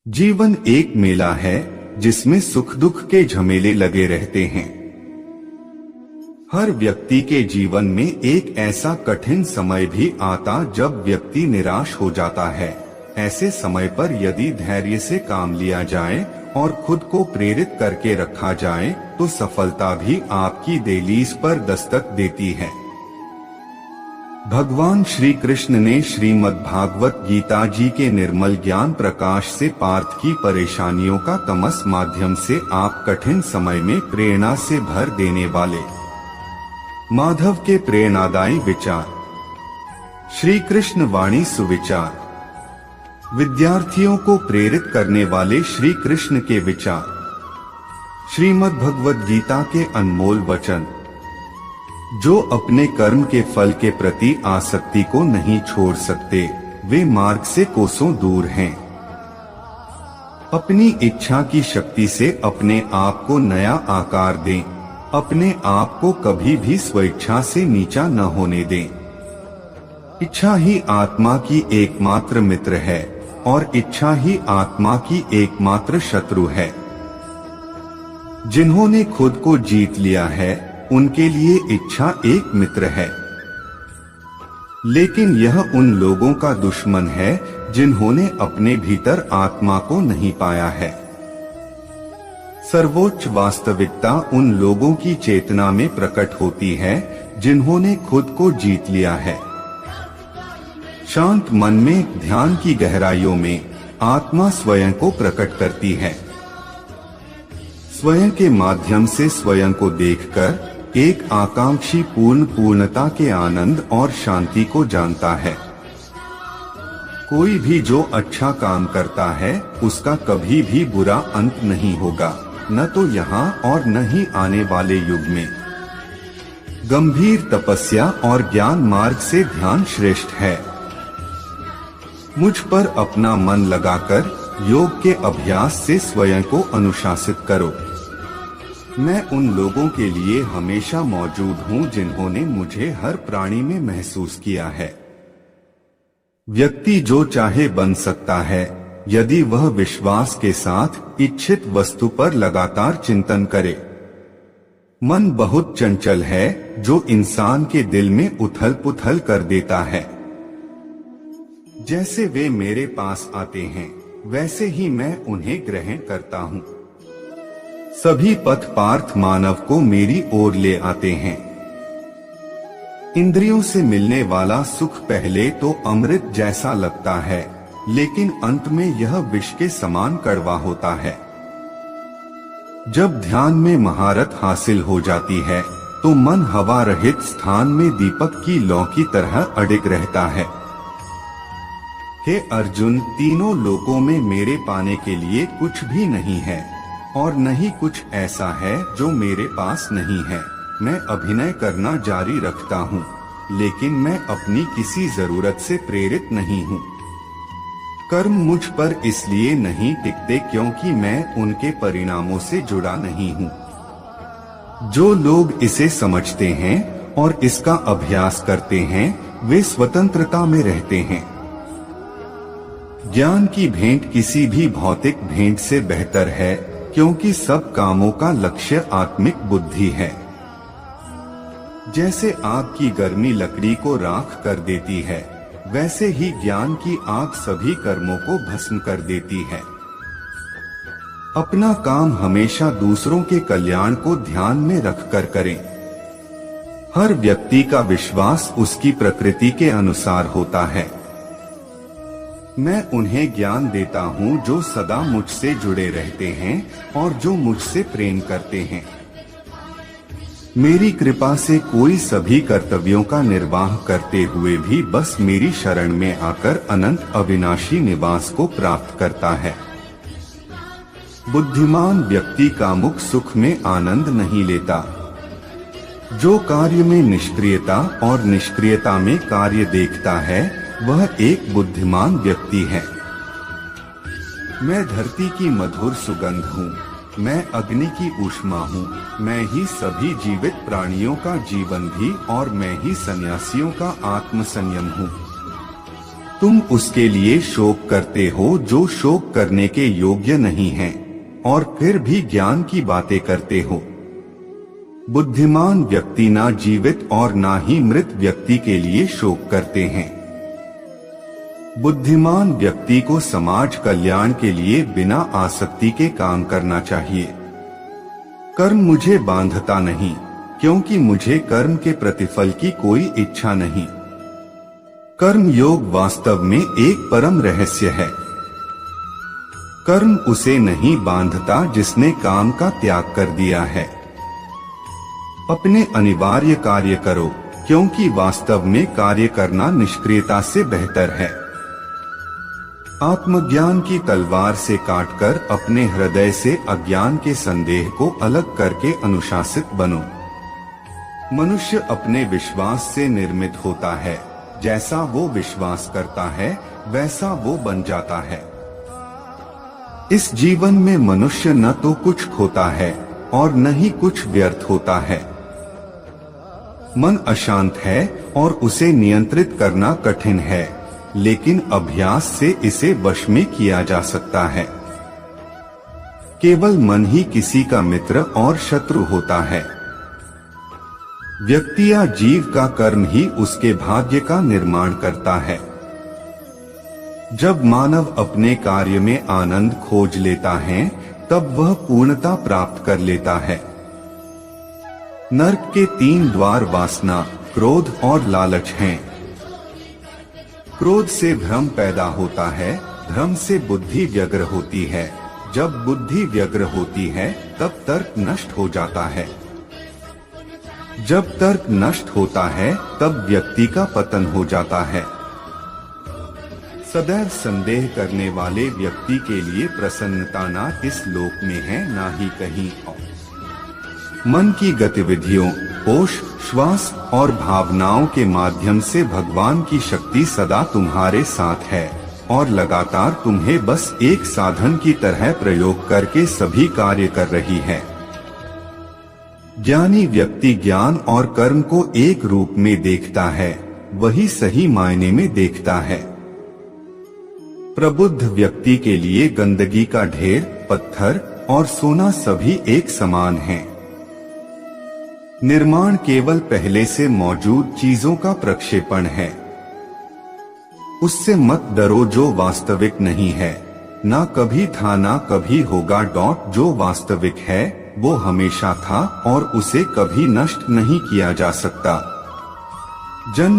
जीवन एक मेला है जिसमें सुख दुख के झमेले लगे रहते हैं। हर व्यक्ति के जीवन में एक ऐसा कठिन समय भी आता जब व्यक्ति निराश हो जाता है। ऐसे समय पर यदि धैर्य से काम लिया जाए और खुद को प्रेरित करके रखा जाए तो सफलता भी आपकी दहलीज पर दस्तक देती है। भगवान श्री कृष्ण ने श्रीमद् भागवत गीता जी के निर्मल ज्ञान प्रकाश से पार्थ की परेशानियों का तमस माध्यम से आप कठिन समय में प्रेरणा से भर देने वाले माधव के प्रेरणादायी विचार, श्री कृष्ण वाणी सुविचार, विद्यार्थियों को प्रेरित करने वाले श्री कृष्ण के विचार, श्रीमद् भगवत गीता के अनमोल वचन, जो अपने कर्म के फल के प्रति आसक्ति को नहीं छोड़ सकते, वे मार्ग से कोसों दूर हैं। अपनी इच्छा की शक्ति से अपने आप को नया आकार दें, अपने आप को कभी भी स्वेच्छा से नीचा न होने दें। इच्छा ही आत्मा की एकमात्र मित्र है और इच्छा ही आत्मा की एकमात्र शत्रु है। जिन्होंने खुद को जीत लिया है उनके लिए इच्छा एक मित्र है, लेकिन यह उन लोगों का दुश्मन है जिन्होंने अपने भीतर आत्मा को नहीं पाया है। सर्वोच्च वास्तविकता उन लोगों की चेतना में प्रकट होती है जिन्होंने खुद को जीत लिया है। शांत मन में ध्यान की गहराइयों में आत्मा स्वयं को प्रकट करती है। स्वयं के माध्यम से स्वयं को देखकर एक आकांक्षी पूर्णता के आनंद और शांति को जानता है। कोई भी जो अच्छा काम करता है उसका कभी भी बुरा अंत नहीं होगा, न तो यहाँ और न ही आने वाले युग में। गंभीर तपस्या और ज्ञान मार्ग से ध्यान श्रेष्ठ है। मुझ पर अपना मन लगाकर योग के अभ्यास से स्वयं को अनुशासित करो। मैं उन लोगों के लिए हमेशा मौजूद हूँ जिन्होंने मुझे हर प्राणी में महसूस किया है। व्यक्ति जो चाहे बन सकता है यदि वह विश्वास के साथ इच्छित वस्तु पर लगातार चिंतन करे। मन बहुत चंचल है जो इंसान के दिल में उथल पुथल कर देता है। जैसे वे मेरे पास आते हैं वैसे ही मैं उन्हें ग्रहण करता हूँ। सभी पथ पार्थ मानव को मेरी ओर ले आते हैं। इंद्रियों से मिलने वाला सुख पहले तो अमृत जैसा लगता है, लेकिन अंत में यह विष के समान कड़वा होता है। जब ध्यान में महारत हासिल हो जाती है तो मन हवा रहित स्थान में दीपक की लौ की तरह अडिग रहता है। हे अर्जुन, तीनों लोकों में मेरे पाने के लिए कुछ भी नहीं है और न ही कुछ ऐसा है जो मेरे पास नहीं है। मैं अभिनय करना जारी रखता हूँ, लेकिन मैं अपनी किसी जरूरत से प्रेरित नहीं हूँ। कर्म मुझ पर इसलिए नहीं टिकते क्योंकि मैं उनके परिणामों से जुड़ा नहीं हूँ। जो लोग इसे समझते हैं और इसका अभ्यास करते हैं वे स्वतंत्रता में रहते हैं। ज्ञान की भेंट किसी भी भौतिक भेंट से बेहतर है क्योंकि सब कामों का लक्ष्य आत्मिक बुद्धि है। जैसे आग की गर्मी लकड़ी को राख कर देती है, वैसे ही ज्ञान की आग सभी कर्मों को भस्म कर देती है। अपना काम हमेशा दूसरों के कल्याण को ध्यान में रखकर करें। हर व्यक्ति का विश्वास उसकी प्रकृति के अनुसार होता है। मैं उन्हें ज्ञान देता हूँ जो सदा मुझसे जुड़े रहते हैं और जो मुझसे प्रेम करते हैं। मेरी कृपा से कोई सभी कर्तव्यों का निर्वाह करते हुए भी बस मेरी शरण में आकर अनंत अविनाशी निवास को प्राप्त करता है। बुद्धिमान व्यक्ति कामुक सुख में आनंद नहीं लेता। जो कार्य में निष्क्रियता और निष्क्रियता में कार्य देखता है वह एक बुद्धिमान व्यक्ति है। मैं धरती की मधुर सुगंध हूँ, मैं अग्नि की ऊष्मा हूँ, मैं ही सभी जीवित प्राणियों का जीवन भी और मैं ही सन्यासियों का आत्म संयम हूँ। तुम उसके लिए शोक करते हो जो शोक करने के योग्य नहीं है, और फिर भी ज्ञान की बातें करते हो। बुद्धिमान व्यक्ति ना जीवित और ना ही मृत व्यक्ति के लिए शोक करते हैं। बुद्धिमान व्यक्ति को समाज कल्याण के लिए बिना आसक्ति के काम करना चाहिए। कर्म मुझे बांधता नहीं, क्योंकि मुझे कर्म के प्रतिफल की कोई इच्छा नहीं। कर्म योग वास्तव में एक परम रहस्य है। कर्म उसे नहीं बांधता जिसने काम का त्याग कर दिया है। अपने अनिवार्य कार्य करो, क्योंकि वास्तव में कार्य करना निष्क्रियता से बेहतर है। आत्मज्ञान की तलवार से काटकर अपने हृदय से अज्ञान के संदेह को अलग करके अनुशासित बनो। मनुष्य अपने विश्वास से निर्मित होता है। जैसा वो विश्वास करता है वैसा वो बन जाता है। इस जीवन में मनुष्य न तो कुछ खोता है और न ही कुछ व्यर्थ होता है। मन अशांत है और उसे नियंत्रित करना कठिन है, लेकिन अभ्यास से इसे वश में किया जा सकता है। केवल मन ही किसी का मित्र और शत्रु होता है। व्यक्ति या जीव का कर्म ही उसके भाग्य का निर्माण करता है। जब मानव अपने कार्य में आनंद खोज लेता है, तब वह पूर्णता प्राप्त कर लेता है। नरक के 3 द्वार वासना, क्रोध और लालच हैं। क्रोध से भ्रम पैदा होता है, भ्रम से बुद्धि व्यग्र होती है। जब बुद्धि व्यग्र होती है तब तर्क नष्ट हो जाता है। जब तर्क नष्ट होता है तब व्यक्ति का पतन हो जाता है। सदैव संदेह करने वाले व्यक्ति के लिए प्रसन्नता ना इस लोक में है ना ही कहीं और। मन की गतिविधियों, होश, श्वास और भावनाओं के माध्यम से भगवान की शक्ति सदा तुम्हारे साथ है और लगातार तुम्हें बस एक साधन की तरह प्रयोग करके सभी कार्य कर रही है। ज्ञानी व्यक्ति ज्ञान और कर्म को एक रूप में देखता है, वही सही मायने में देखता है। प्रबुद्ध व्यक्ति के लिए गंदगी का ढेर, पत्थर और सोना सभी एक समान हैं। निर्माण केवल पहले से मौजूद चीजों का प्रक्षेपण है। उससे मत डरो जो वास्तविक नहीं है। ना कभी था ना कभी होगा। जो वास्तविक है वो हमेशा था और उसे कभी नष्ट नहीं किया जा सकता। जन्म